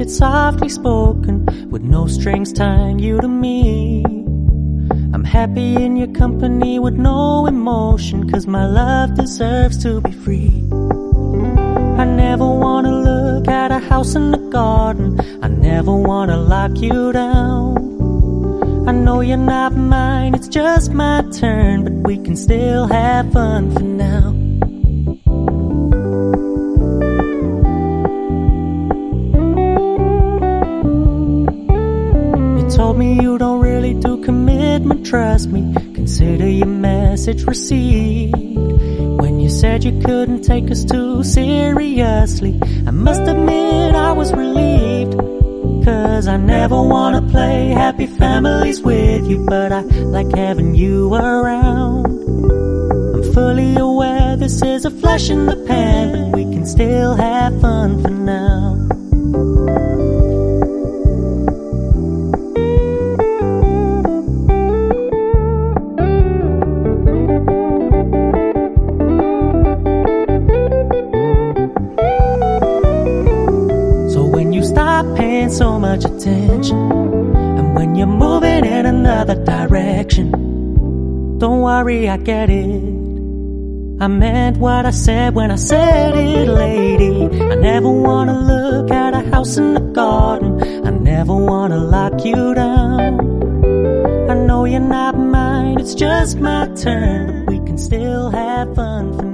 It's softly spoken, with no strings tying you to me. I'm happy in your company with no emotion, 'cause my love deserves to be free. I never wanna look at a house in the garden, I never wanna lock you down. I know you're not mine, it's just my turn, but we can still have fun for now. You told me you don't really do commitment, trust me, consider your message received. When you said you couldn't take us too seriously, I must admit I was relieved. 'Cause I never wanna play happy families with you, but I like having you around. I'm fully aware this is a flash in the pan, but we can still have fun for now. So much attention, and when you're moving in another direction, don't worry, I get it. I meant what I said when I said it, lady. I never wanna look at a house in the garden, I never wanna lock you down. I know you're not mine, it's just my turn, but we can still have fun for now.